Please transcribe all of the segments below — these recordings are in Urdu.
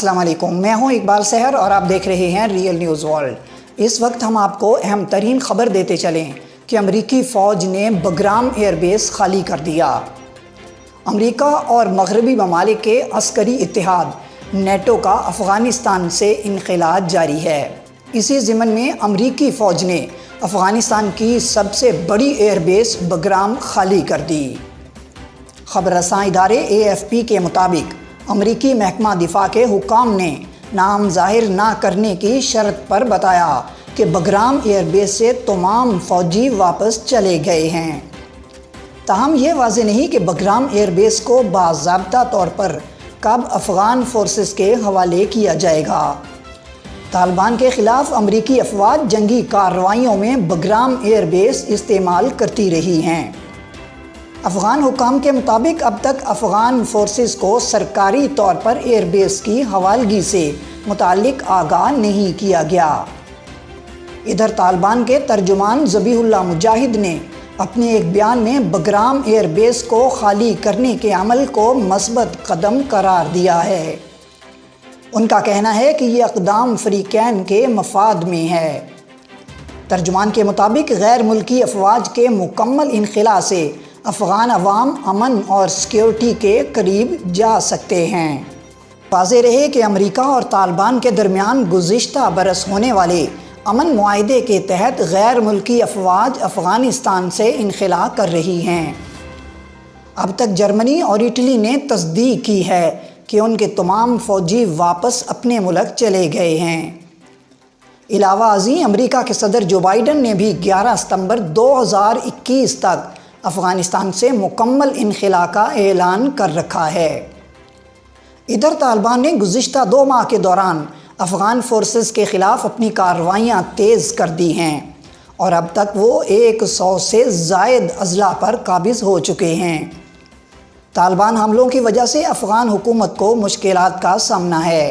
السلام علیکم، میں ہوں اقبال سحر اور آپ دیکھ رہے ہیں ریئل نیوز ورلڈ۔ اس وقت ہم آپ کو اہم ترین خبر دیتے چلیں کہ امریکی فوج نے بگرام ایئر بیس خالی کر دیا۔ امریکہ اور مغربی ممالک کے عسکری اتحاد نیٹو کا افغانستان سے انخلاء جاری ہے۔ اسی ضمن میں امریکی فوج نے افغانستان کی سب سے بڑی ایئر بیس بگرام خالی کر دی۔ خبر رساں ادارے AFP کے مطابق امریکی محکمہ دفاع کے حکام نے نام ظاہر نہ کرنے کی شرط پر بتایا کہ بگرام ایئر بیس سے تمام فوجی واپس چلے گئے ہیں۔ تاہم یہ واضح نہیں کہ بگرام ایئر بیس کو باضابطہ طور پر کب افغان فورسز کے حوالے کیا جائے گا۔ طالبان کے خلاف امریکی افواج جنگی کارروائیوں میں بگرام ایئر بیس استعمال کرتی رہی ہیں۔ افغان حکام کے مطابق اب تک افغان فورسز کو سرکاری طور پر ایئر بیس کی حوالگی سے متعلق آگاہ نہیں کیا گیا۔ ادھر طالبان کے ترجمان ذبیح اللہ مجاہد نے اپنے ایک بیان میں بگرام ایئر بیس کو خالی کرنے کے عمل کو مثبت قدم قرار دیا ہے۔ ان کا کہنا ہے کہ یہ اقدام فریقین کے مفاد میں ہے۔ ترجمان کے مطابق غیر ملکی افواج کے مکمل انخلاء سے افغان عوام امن اور سیکیورٹی کے قریب جا سکتے ہیں۔ واضح رہے کہ امریکہ اور طالبان کے درمیان گزشتہ برس ہونے والے امن معاہدے کے تحت غیر ملکی افواج افغانستان سے انخلاء کر رہی ہیں۔ اب تک جرمنی اور اٹلی نے تصدیق کی ہے کہ ان کے تمام فوجی واپس اپنے ملک چلے گئے ہیں۔ علاوہ ازیں امریکہ کے صدر جو بائیڈن نے بھی 11 ستمبر 2021 تک افغانستان سے مکمل انخلاء کا اعلان کر رکھا ہے۔ ادھر طالبان نے گزشتہ 2 ماہ کے دوران افغان فورسز کے خلاف اپنی کارروائیاں تیز کر دی ہیں اور اب تک وہ 100 سے زائد اضلاع پر قابض ہو چکے ہیں۔ طالبان حملوں کی وجہ سے افغان حکومت کو مشکلات کا سامنا ہے۔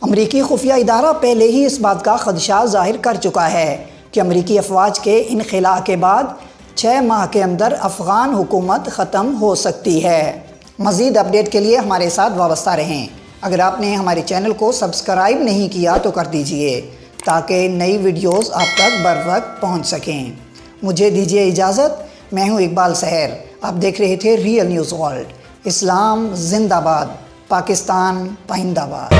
امریکی خفیہ ادارہ پہلے ہی اس بات کا خدشہ ظاہر کر چکا ہے کہ امریکی افواج کے انخلاء کے بعد 6 ماہ کے اندر افغان حکومت ختم ہو سکتی ہے۔ مزید اپڈیٹ کے لیے ہمارے ساتھ وابستہ رہیں۔ اگر آپ نے ہمارے چینل کو سبسکرائب نہیں کیا تو کر دیجئے تاکہ نئی ویڈیوز آپ تک بر وقت پہنچ سکیں۔ مجھے دیجئے اجازت، میں ہوں اقبال سحر، آپ دیکھ رہے تھے ریئل نیوز ورلڈ۔ اسلام زندہ باد، پاکستان پائندہ باد۔